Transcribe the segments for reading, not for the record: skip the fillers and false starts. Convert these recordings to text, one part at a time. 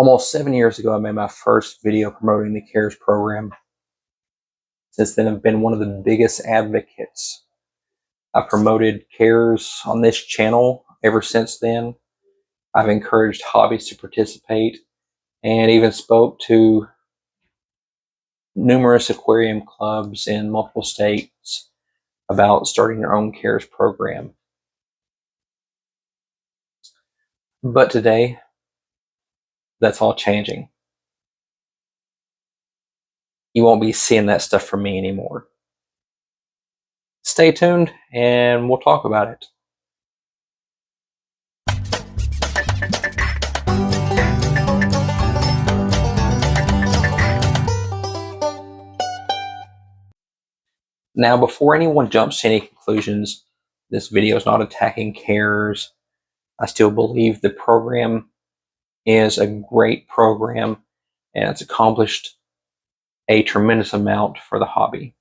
Almost 7 years ago, I made my first video promoting the CARES program. Since then, I've been one of the biggest advocates. I've promoted CARES on this channel ever since then. I've encouraged hobbies to participate and even spoke to numerous aquarium clubs in multiple states about starting their own CARES program. But today, that's all changing. You won't be seeing that stuff from me anymore. Stay tuned and we'll talk about it. Now, before anyone jumps to any conclusions, this video is not attacking CARES. I still believe the program is a great program and it's accomplished a tremendous amount for the hobby.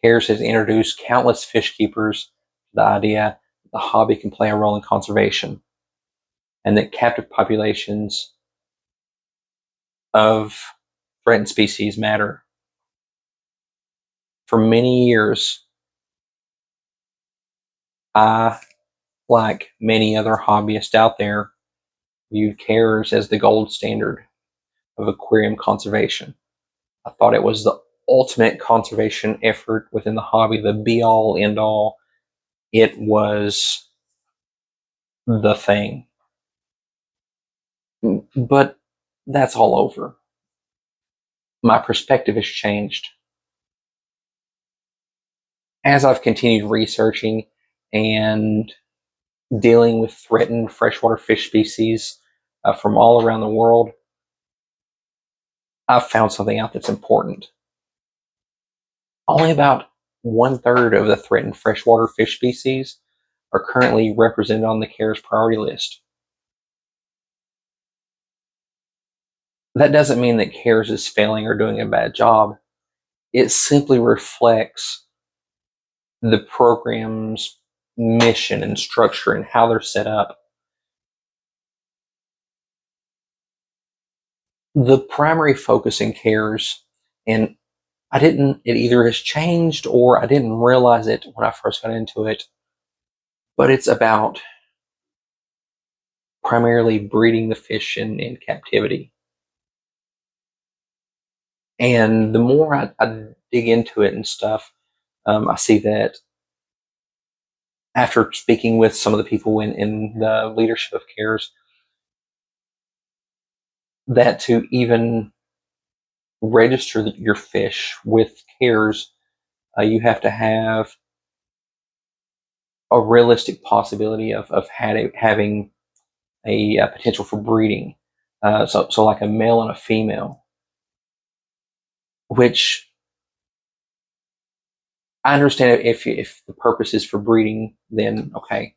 CARES has introduced countless fish keepers to the idea that the hobby can play a role in conservation and that captive populations of threatened species matter. For many years, I, like many other hobbyists out there, viewed CARES as the gold standard of aquarium conservation. I thought it was the ultimate conservation effort within the hobby, the be-all, end-all. It was the thing. But that's all over. My perspective has changed. As I've continued researching and dealing with threatened freshwater fish species from all around the world, I've found something out that's important. Only about 1/3 of the threatened freshwater fish species are currently represented on the CARES priority list. That doesn't mean that CARES is failing or doing a bad job. It simply reflects the program's mission and structure and how they're set up. The primary focus in CARES, and it either has changed or I didn't realize it when I first got into it, but it's about primarily breeding the fish in captivity. And the more I dig into it and stuff, I see that after speaking with some of the people in the leadership of CARES, that to even register your fish with CARES, you have to have a realistic possibility of having a potential for breeding. So like a male and a female, which I understand if the purpose is for breeding, then okay.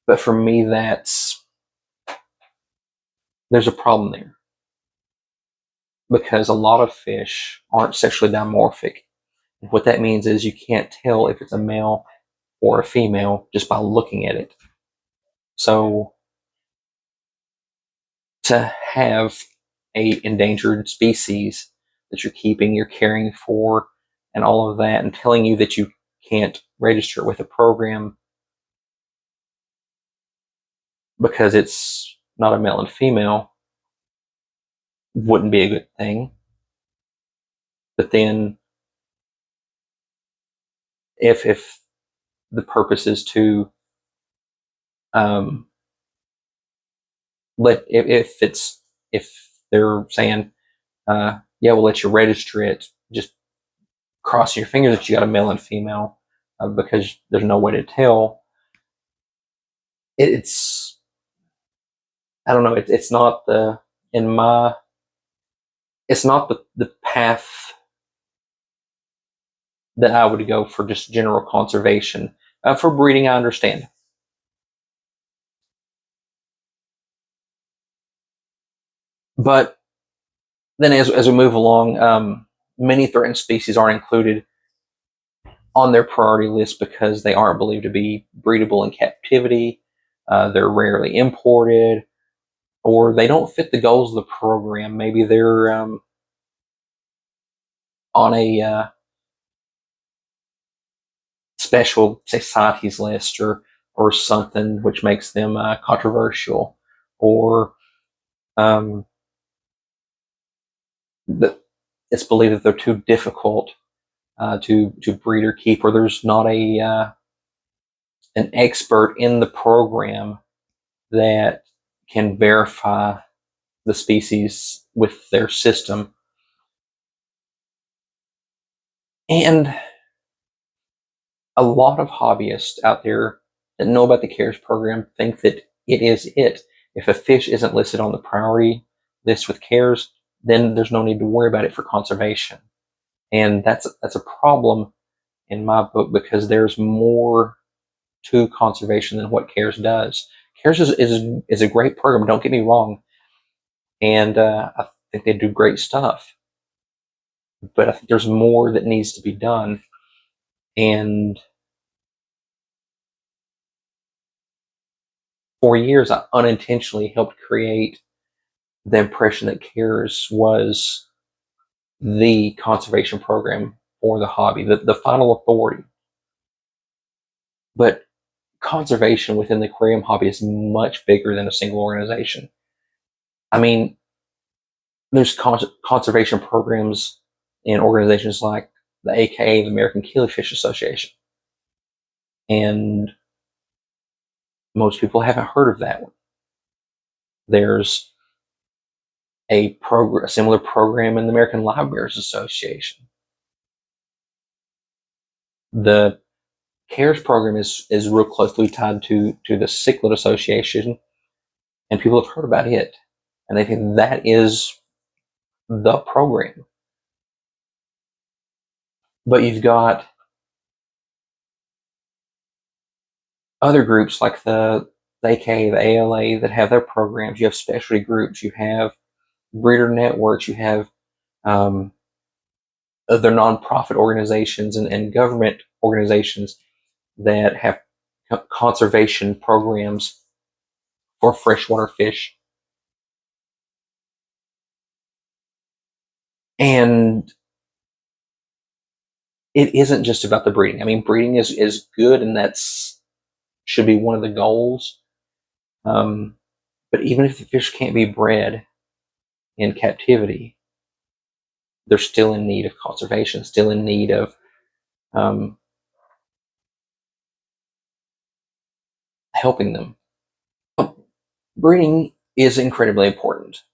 But for me, there's a problem there. Because a lot of fish aren't sexually dimorphic. What that means is you can't tell if it's a male or a female just by looking at it. So to have a endangered species that you're keeping, you're caring for, and all of that, and telling you that you can't register it with a program because it's not a male and female wouldn't be a good thing. But then if the purpose is to if they're saying yeah, we'll let you register it, just cross your fingers that you got a male and female because there's no way to tell. It's I don't know, it's not the path that I would go for just general conservation. For breeding, I understand. But then as we move along, many threatened species aren't included on their priority list because they aren't believed to be breedable in captivity. They're rarely imported, or they don't fit the goals of the program. Maybe they're on a special societies list or something, which makes them controversial, or it's believed that they're too difficult to breed or keep, or there's not an expert in the program that can verify the species with their system. And a lot of hobbyists out there that know about the CARES program think that it is it. If a fish isn't listed on the priority list with CARES, then there's no need to worry about it for conservation. And that's a problem in my book, because there's more to conservation than what CARES does. CARES is a great program, don't get me wrong, and I think they do great stuff. But I think there's more that needs to be done. And for years, I unintentionally helped create the impression that CARES was the conservation program for the hobby, the final authority. But conservation within the aquarium hobby is much bigger than a single organization. I mean, there's conservation programs in organizations like the AKA, the American Killifish Association. And most people haven't heard of that one. There's a similar program in the American Livebearers Association. The CARES program is real closely tied to the Cichlid Association, and people have heard about it, and they think that is the program. But you've got other groups like the AKA, the ALA, that have their programs. You have specialty groups. You have breeder networks. You have other nonprofit organizations and government organizations that have conservation programs for freshwater fish. And it isn't just about the breeding. I mean, breeding is good, and that's should be one of the goals. But even if the fish can't be bred in captivity, they're still in need of conservation, still in need of helping them. Breeding is incredibly important,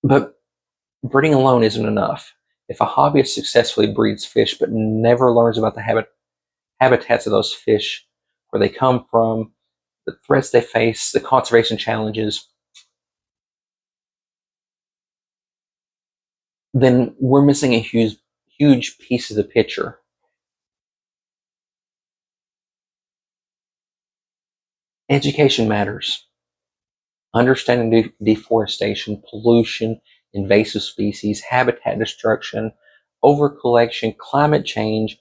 but breeding alone isn't enough. If a hobbyist successfully breeds fish but never learns about the habitats of those fish, where they come from, the threats they face, the conservation challenges, then we're missing a huge piece of the picture. Education matters. Understanding deforestation, pollution, invasive species, habitat destruction, overcollection, climate change,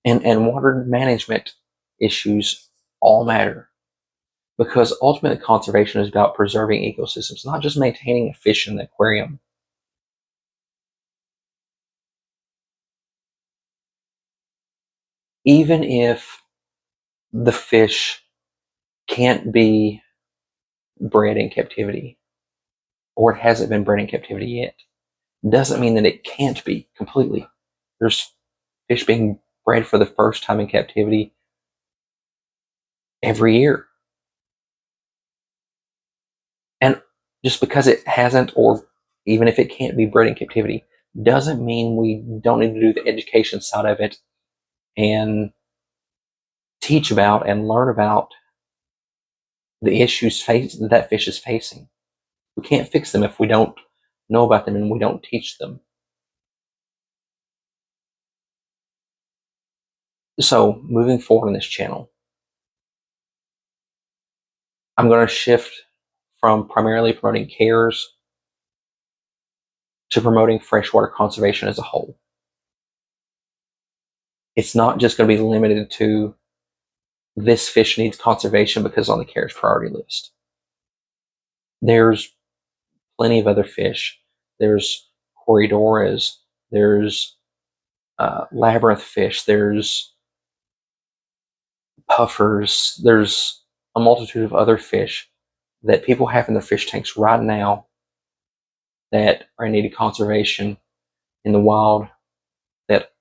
and water management issues all matter. Because ultimately, conservation is about preserving ecosystems, not just maintaining a fish in the aquarium. Even if the fish can't be bred in captivity, or it hasn't been bred in captivity yet, doesn't mean that it can't be completely. There's fish being bred for the first time in captivity every year. And just because it hasn't, or even if it can't be bred in captivity, doesn't mean we don't need to do the education side of it and teach about and learn about the issues that fish is facing. We can't fix them if we don't know about them and we don't teach them. So moving forward in this channel, I'm going to shift from primarily promoting CARES to promoting freshwater conservation as a whole. It's not just going to be limited to this fish needs conservation because it's on the CARES priority list. There's plenty of other fish. There's Corydoras, there's labyrinth fish, there's puffers, there's a multitude of other fish that people have in their fish tanks right now that are in need of conservation in the wild, that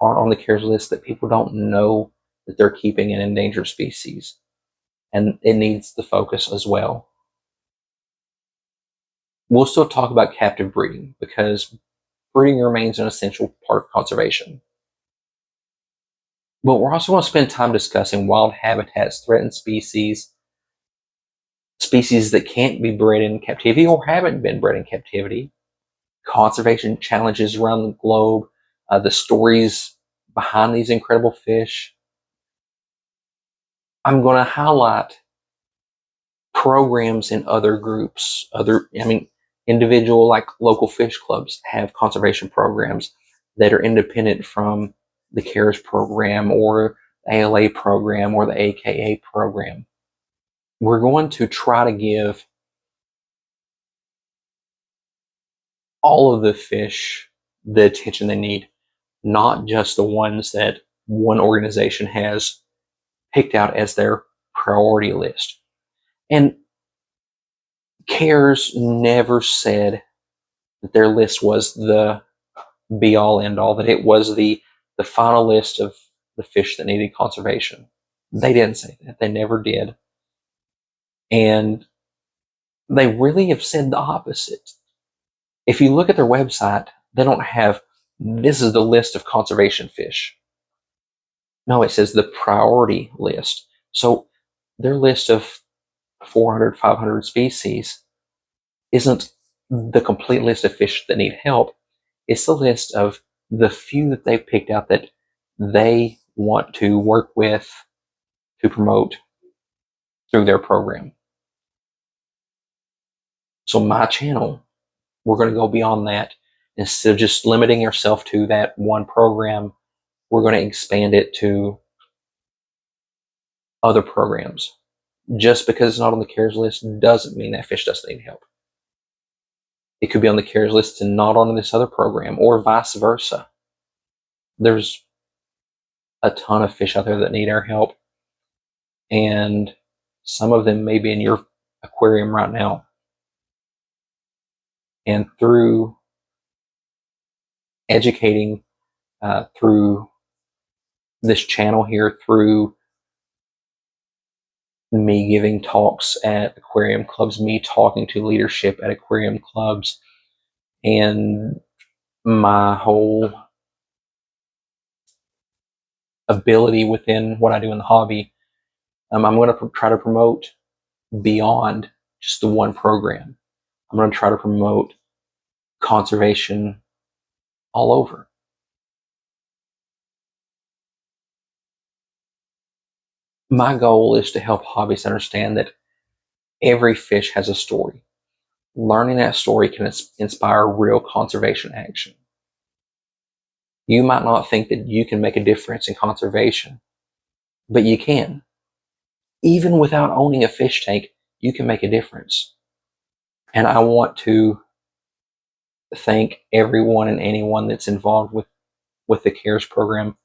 aren't on the CARES list, that people don't know that they're keeping an endangered species. And it needs the focus as well. We'll still talk about captive breeding because breeding remains an essential part of conservation. But we're also going to spend time discussing wild habitats, threatened species, species that can't be bred in captivity or haven't been bred in captivity, conservation challenges around the globe, the stories behind these incredible fish. I'm going to highlight programs in other groups, individual like local fish clubs have conservation programs that are independent from the CARES program or ALA program or the AKA program. We're going to try to give all of the fish the attention they need, not just the ones that one organization has picked out as their priority list. And CARES never said that their list was the be-all, end-all, that it was the final list of the fish that needed conservation. They didn't say that. They never did. And they really have said the opposite. If you look at their website, they don't have, this is the list of conservation fish. No, it says the priority list. So their list of 400, 500 species isn't the complete list of fish that need help. It's the list of the few that they've picked out that they want to work with to promote through their program. So my channel, we're going to go beyond that. Instead of just limiting yourself to that one program, we're going to expand it to other programs. Just because it's not on the CARES list doesn't mean that fish doesn't need help. It could be on the CARES list and not on this other program, or vice versa. There's a ton of fish out there that need our help, and some of them may be in your aquarium right now. And through educating, through this channel here, through me giving talks at aquarium clubs, me talking to leadership at aquarium clubs, and my whole ability within what I do in the hobby, I'm going to try to promote beyond just the one program. I'm going to try to promote conservation all over. My goal is to help hobbyists understand that every fish has a story. Learning that story can inspire real conservation action. You might not think that you can make a difference in conservation, but you can. Even without owning a fish tank, you can make a difference. And I want to thank everyone and anyone that's involved with the CARES program.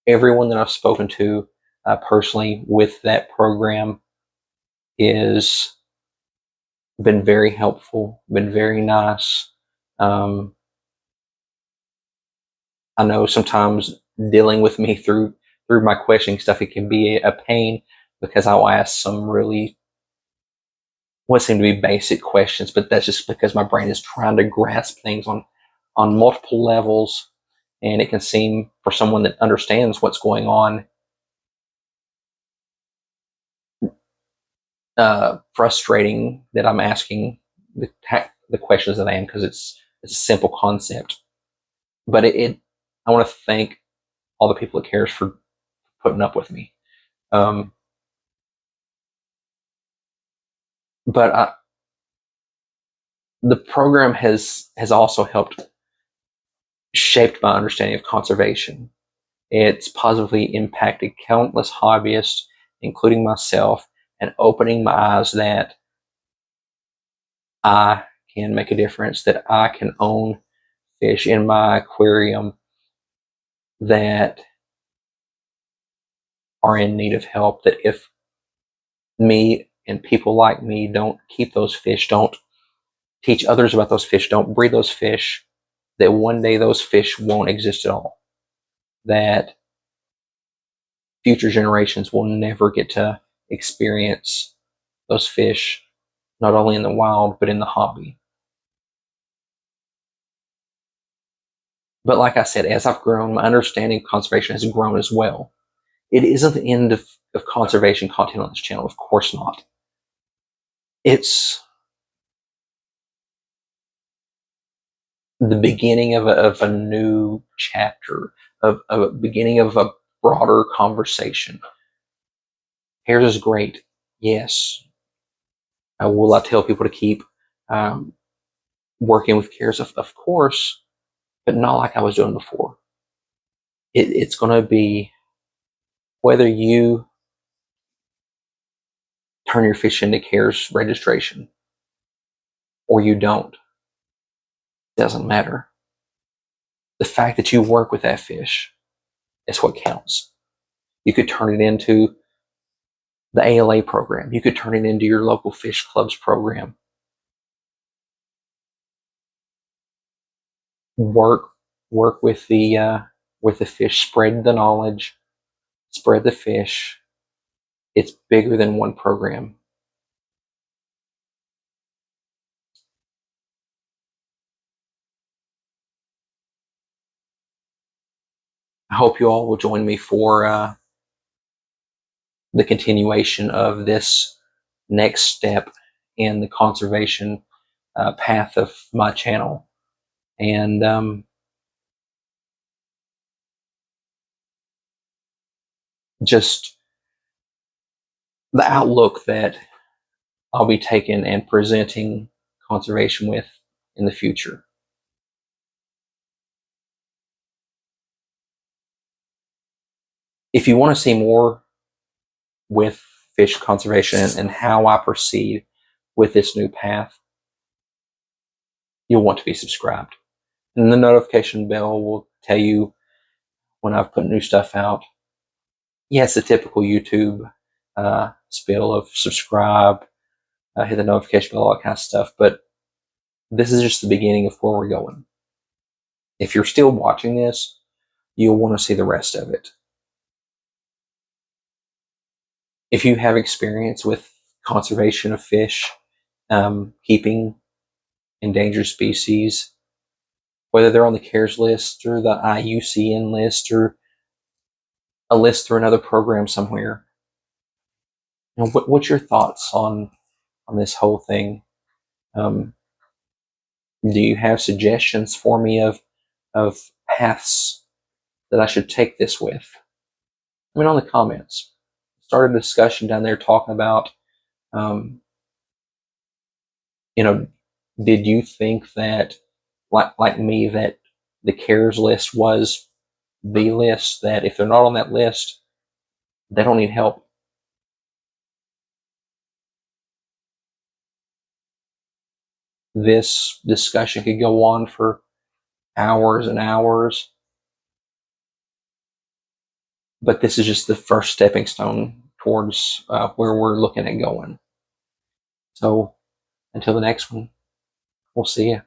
Everyone that I've spoken to personally with that program is been very helpful, been very nice. I know sometimes dealing with me through my questioning stuff, it can be a pain because I'll ask some really what seem to be basic questions, but that's just because my brain is trying to grasp things on multiple levels, and it can seem, for someone that understands what's going on, frustrating that I'm asking the questions that I am, because it's a simple concept. But I want to thank all the people at CARES for putting up with me. But the program has also helped shaped my understanding of conservation. It's positively impacted countless hobbyists including myself, and opening my eyes that I can make a difference, that I can own fish in my aquarium that are in need of help, that if me and people like me don't keep those fish, don't teach others about those fish, don't breed those fish, that one day those fish won't exist at all. That future generations will never get to experience those fish, not only in the wild, but in the hobby. But like I said, as I've grown, my understanding of conservation has grown as well. It isn't the end of conservation content on this channel, of course not. It's the beginning of a new chapter, of a beginning of a broader conversation. Hares is great, yes. Will I tell people to keep working with cares? Of course, but not like I was doing before. It's going to be whether you turn your fish into cares registration or you don't. Doesn't matter. The fact that you work with that fish is what counts. You could turn it into the ALA program. You could turn it into your local fish club's program. Work with the fish. Spread the knowledge. Spread the fish. It's bigger than one program. I hope you all will join me for the continuation of this next step in the conservation path of my channel. And just the outlook that I'll be taking and presenting conservation with in the future. If you want to see more with fish conservation and how I proceed with this new path, you'll want to be subscribed. And the notification bell will tell you when I've put new stuff out. Yes, the typical YouTube spiel of subscribe, hit the notification bell, all that kind of stuff. But this is just the beginning of where we're going. If you're still watching this, you'll want to see the rest of it. If you have experience with conservation of fish, keeping endangered species, whether they're on the CARES list or the IUCN list or a list through another program somewhere, what's your thoughts on this whole thing? Do you have suggestions for me of paths that I should take this with? I mean, on the comments. Start a discussion down there talking about, did you think that, like me, that the CARES list was the list, that if they're not on that list, they don't need help? This discussion could go on for hours and hours, but this is just the first stepping stone towards where we're looking at going. So until the next one, we'll see you.